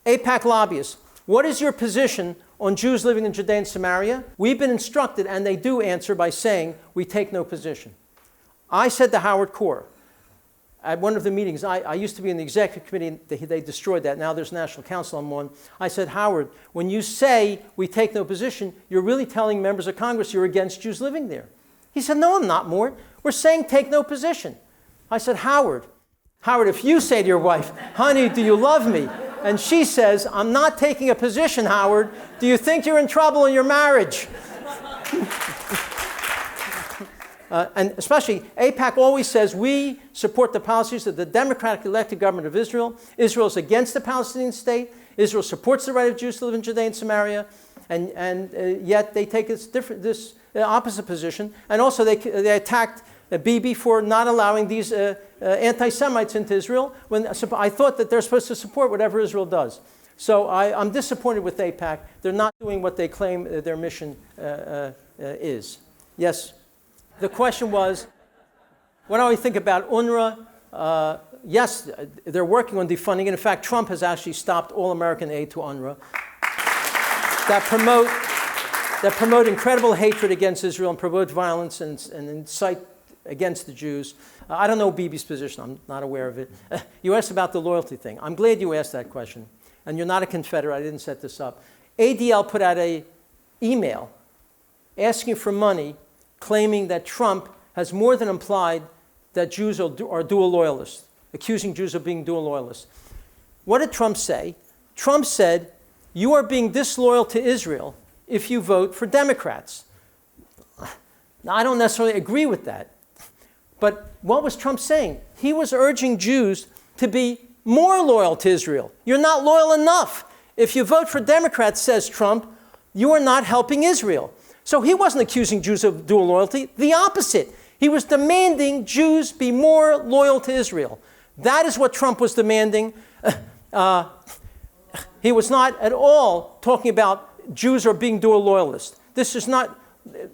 AIPAC lobbyists, what is your position on Jews living in Judea and Samaria? We've been instructed, and they do answer by saying, we take no position. I said to Howard Corr, at one of the meetings, I used to be in the executive committee, they destroyed that, now there's National Council on one. I said, Howard, when you say we take no position, you're really telling members of Congress you're against Jews living there. He said, no, I'm not, Mort. We're saying take no position. I said, Howard, if you say to your wife, honey, do you love me? And she says, I'm not taking a position, Howard. Do you think you're in trouble in your marriage? And especially, AIPAC always says we support the policies of the democratically elected government of Israel. Israel is against the Palestinian state. Israel supports the right of Jews to live in Judea and Samaria. And yet they take this opposite position. And also they attacked Bibi for not allowing these anti-Semites into Israel, when I thought that they're supposed to support whatever Israel does. So I'm disappointed with AIPAC. They're not doing what they claim their mission is. Yes? The question was, what do we think about UNRWA? Yes, they're working on defunding it. In fact, Trump has actually stopped all American aid to UNRWA that promote incredible hatred against Israel and promote violence and incite against the Jews. I don't know Bibi's position. I'm not aware of it. You asked about the loyalty thing. I'm glad you asked that question. And you're not a Confederate. I didn't set this up. ADL put out an email asking for money, claiming that Trump has more than implied that Jews are dual loyalists, accusing Jews of being dual loyalists. What did Trump say? Trump said, you are being disloyal to Israel if you vote for Democrats. Now, I don't necessarily agree with that. But what was Trump saying? He was urging Jews to be more loyal to Israel. You're not loyal enough. If you vote for Democrats, says Trump, you are not helping Israel. So he wasn't accusing Jews of dual loyalty. The opposite. He was demanding Jews be more loyal to Israel. That is what Trump was demanding. He was not at all talking about Jews are being dual loyalists. This is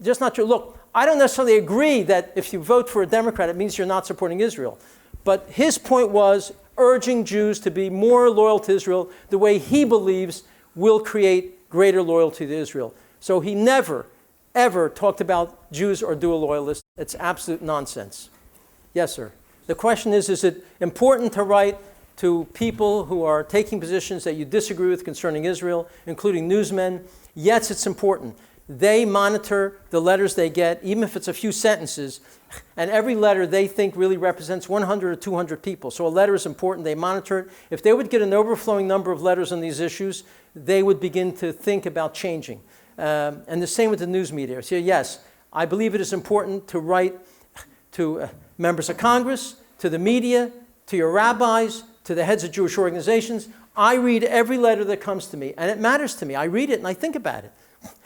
just not true. Look, I don't necessarily agree that if you vote for a Democrat, it means you're not supporting Israel. But his point was urging Jews to be more loyal to Israel the way he believes will create greater loyalty to Israel. So he never, ever talked about Jews or dual loyalists. It's absolute nonsense. Yes, sir. The question is it important to write to people who are taking positions that you disagree with concerning Israel, including newsmen? Yes, it's important. They monitor the letters they get, even if it's a few sentences, and every letter they think really represents 100 or 200 people. So a letter is important. They monitor it. If they would get an overflowing number of letters on these issues, they would begin to think about changing. And the same with the news media. So yes, I believe it is important to write to members of Congress, to the media, to your rabbis, to the heads of Jewish organizations. I read every letter that comes to me, and it matters to me. I read it and I think about it.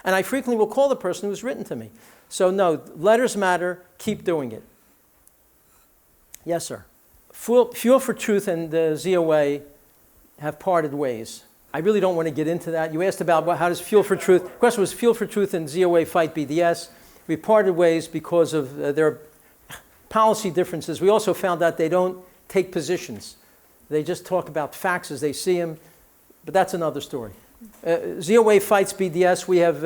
And I frequently will call the person who's written to me. So no, letters matter. Keep doing it. Yes, sir. Fuel for Truth and the ZOA have parted ways. I really don't want to get into that. You asked about how does Fuel for Truth, the question was Fuel for Truth and ZOA fight BDS. We parted ways because of their policy differences. We also found out they don't take positions. They just talk about facts as they see them, but that's another story. ZOA fights BDS. We have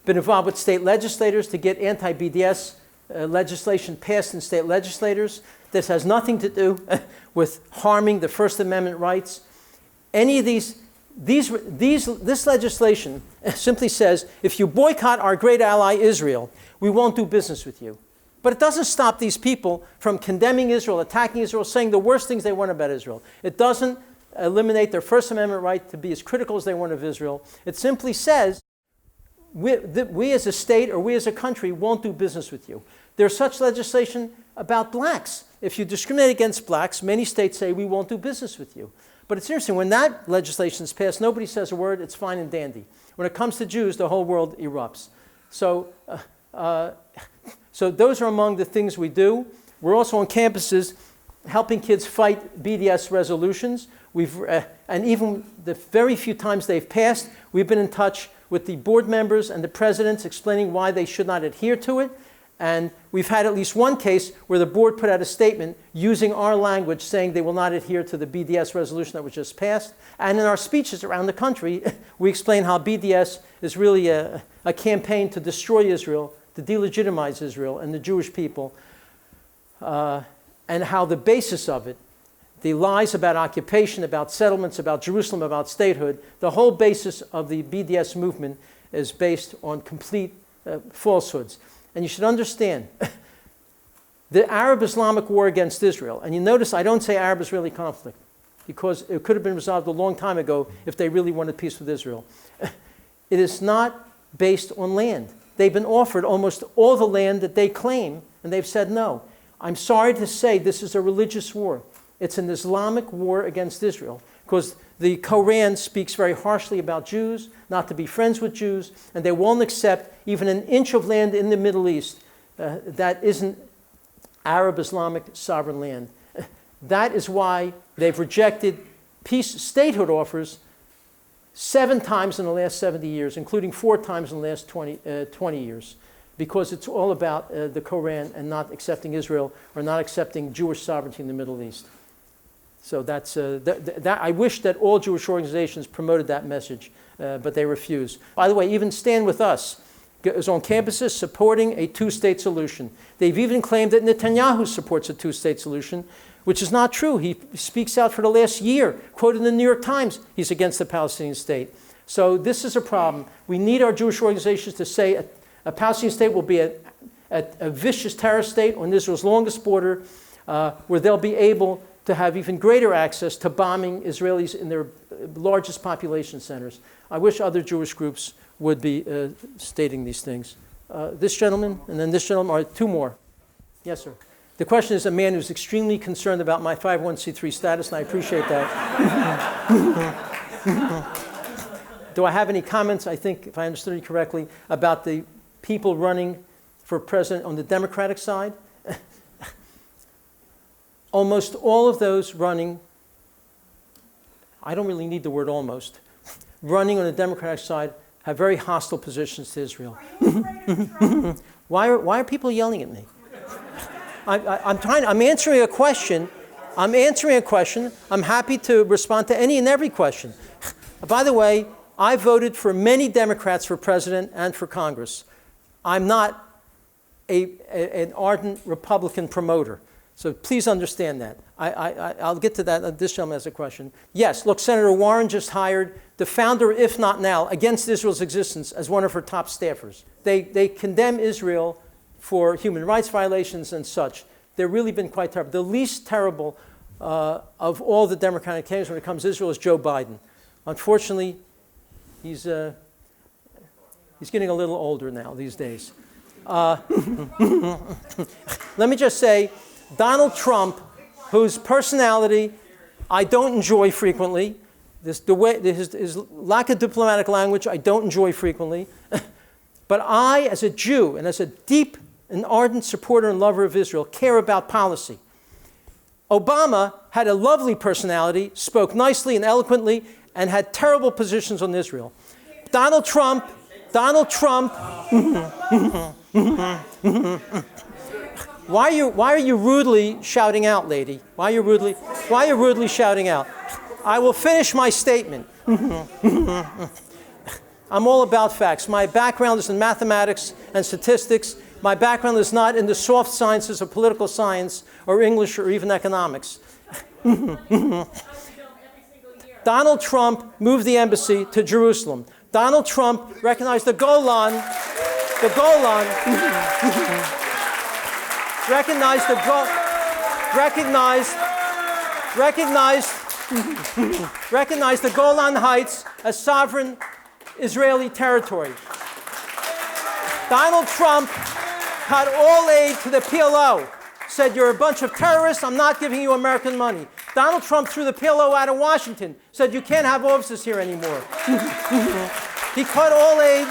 been involved with state legislators to get anti-BDS legislation passed in state legislators. This has nothing to do with harming the First Amendment rights. Any of this legislation simply says, if you boycott our great ally Israel, we won't do business with you. But it doesn't stop these people from condemning Israel, attacking Israel, saying the worst things they want about Israel. It doesn't eliminate their First Amendment right to be as critical as they want of Israel. It simply says, we as a state or we as a country won't do business with you. There's such legislation about blacks. If you discriminate against blacks, many states say we won't do business with you. But it's interesting, when that legislation is passed, nobody says a word, it's fine and dandy. When it comes to Jews, the whole world erupts. So those are among the things we do. We're also on campuses helping kids fight BDS resolutions. And even the very few times they've passed, we've been in touch with the board members and the presidents explaining why they should not adhere to it. And we've had at least one case where the board put out a statement using our language saying they will not adhere to the BDS resolution that was just passed. And in our speeches around the country, we explain how BDS is really a campaign to destroy Israel, to delegitimize Israel and the Jewish people, and how the basis of it, the lies about occupation, about settlements, about Jerusalem, about statehood, the whole basis of the BDS movement is based on complete falsehoods. And you should understand, the Arab-Islamic war against Israel, and you notice I don't say Arab-Israeli conflict, because it could have been resolved a long time ago if they really wanted peace with Israel. It is not based on land. They've been offered almost all the land that they claim, and they've said no. I'm sorry to say this is a religious war. It's an Islamic war against Israel, because the Quran speaks very harshly about Jews, not to be friends with Jews, and they won't accept even an inch of land in the Middle East that isn't Arab-Islamic sovereign land. That is why they've rejected peace statehood offers 7 times in the last 70 years, including 4 times in the last 20 years, because it's all about the Quran and not accepting Israel or not accepting Jewish sovereignty in the Middle East. So that's I wish that all Jewish organizations promoted that message, but they refuse. By the way, even Stand With Us is on campuses supporting a 2-state solution. They've even claimed that Netanyahu supports a 2-state solution, which is not true. He speaks out for the last year, quoted in the New York Times, he's against the Palestinian state. So this is a problem. We need our Jewish organizations to say a Palestinian state will be a vicious terror state on Israel's longest border, where they'll be able to have even greater access to bombing Israelis in their largest population centers. I wish other Jewish groups would be stating these things. This gentleman, and then this gentleman, or two more. Yes, sir. The question is a man who's extremely concerned about my 501c3 status, and I appreciate that. Do I have any comments, I think, if I understood you correctly, about the people running for president on the Democratic side? Almost all of those running, I don't really need the word almost, running on the Democratic side have very hostile positions to Israel. Are you afraid of Trump? Why are people yelling at me? I'm answering a question. I'm happy to respond to any and every question. By the way, I voted for many Democrats for president and for Congress. I'm not an ardent Republican promoter. So please understand that. I'll get to that. This gentleman has a question. Yes, look, Senator Warren just hired the founder, if not now, against Israel's existence as one of her top staffers. They condemn Israel for human rights violations and such. They've really been quite terrible. The least terrible of all the Democratic candidates when it comes to Israel is Joe Biden. Unfortunately, he's getting a little older now these days. Let me just say, Donald Trump, whose personality I don't enjoy frequently, his lack of diplomatic language I don't enjoy frequently, but I, as a Jew and as a deep and ardent supporter and lover of Israel, care about policy. Obama had a lovely personality, spoke nicely and eloquently, and had terrible positions on Israel. Donald Trump. Why are you rudely shouting out, lady? Why are you rudely shouting out? I will finish my statement. I'm all about facts. My background is in mathematics and statistics. My background is not in the soft sciences of political science or English or even economics. Donald Trump moved the embassy to Jerusalem. Donald Trump recognized the Golan, recognized the Golan Heights as sovereign Israeli territory. Donald Trump cut all aid to the PLO, said, "You're a bunch of terrorists, I'm not giving you American money." Donald Trump threw the PLO out of Washington, said, "You can't have offices here anymore." He cut all aid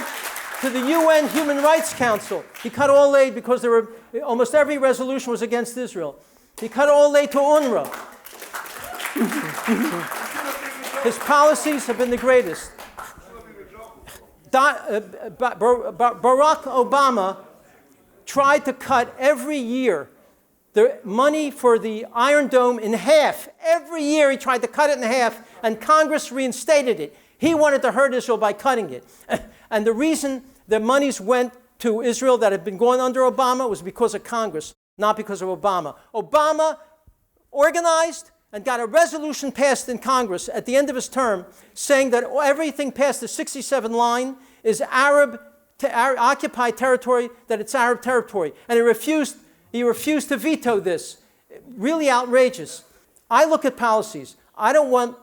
to the UN Human Rights Council. He cut all aid because almost every resolution was against Israel. He cut all aid to UNRWA. His policies have been the greatest. Barack Obama tried to cut every year the money for the Iron Dome in half. Every year he tried to cut it in half, and Congress reinstated it. He wanted to hurt Israel by cutting it. And the reason the monies went to Israel that had been going under Obama was because of Congress, not because of Obama. Obama organized and got a resolution passed in Congress at the end of his term saying that everything past the 67 line is occupied territory, that it's Arab territory. And he refused to veto this. Really outrageous. I look at policies. I don't want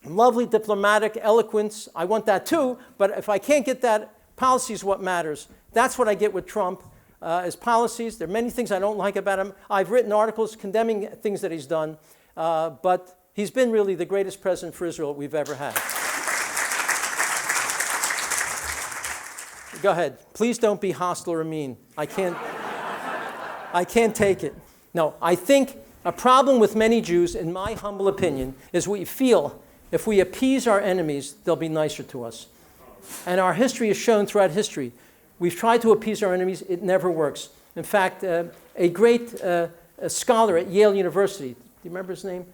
lovely diplomatic eloquence. I want that too, but if I can't get that, policy is what matters. That's what I get with Trump, is policies. There are many things I don't like about him. I've written articles condemning things that he's done, but he's been really the greatest president for Israel we've ever had. Go ahead. Please don't be hostile or mean. I can't take it. No, I think a problem with many Jews, in my humble opinion, is we feel if we appease our enemies, they'll be nicer to us. And our history has shown throughout history, we've tried to appease our enemies, it never works. In fact, a great scholar at Yale University, do you remember his name?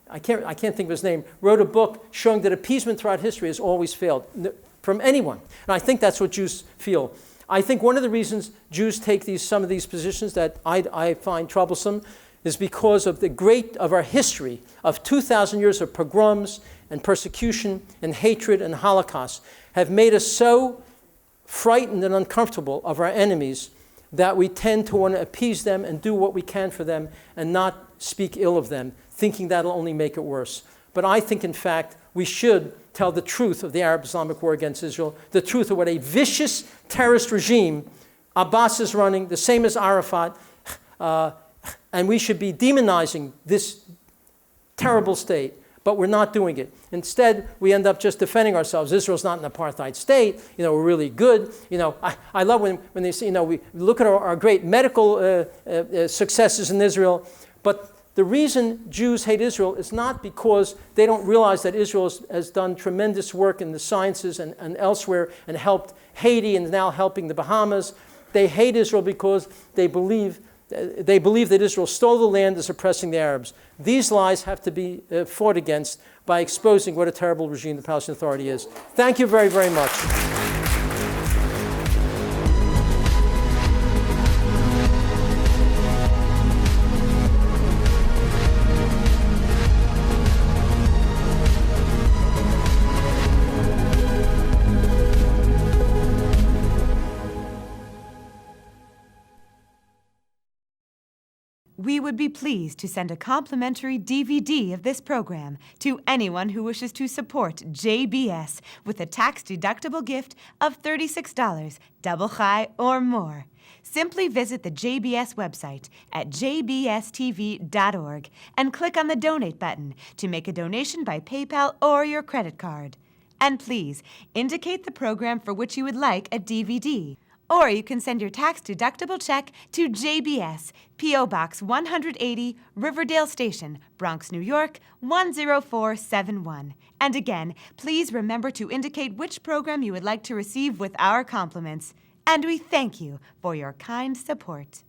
I can't think of his name, wrote a book showing that appeasement throughout history has always failed from anyone. And I think that's what Jews feel. I think one of the reasons Jews take some of these positions that I find troublesome is because of our history of 2,000 years of pogroms and persecution and hatred and Holocaust have made us so frightened and uncomfortable of our enemies that we tend to want to appease them and do what we can for them and not speak ill of them, thinking that'll only make it worse. But I think, in fact, we should tell the truth of the Arab-Islamic war against Israel, the truth of what a vicious terrorist regime Abbas is running, the same as Arafat, and we should be demonizing this terrible state, but we're not doing it. Instead, we end up just defending ourselves. Israel's not an apartheid state. We're really good. I love when they say, we look at our great medical successes in Israel, but the reason Jews hate Israel is not because they don't realize that Israel has done tremendous work in the sciences and elsewhere and helped Haiti and now helping the Bahamas. They hate Israel because they believe that Israel stole the land, is oppressing the Arabs. These lies have to be fought against by exposing what a terrible regime the Palestinian Authority is. Thank you very, very much. We would be pleased to send a complimentary DVD of this program to anyone who wishes to support JBS with a tax-deductible gift of $36, double high or more. Simply visit the JBS website at jbstv.org and click on the Donate button to make a donation by PayPal or your credit card. And please, indicate the program for which you would like a DVD. Or you can send your tax-deductible check to JBS, P.O. Box 180, Riverdale Station, Bronx, New York, 10471. And again, please remember to indicate which program you would like to receive with our compliments. And we thank you for your kind support.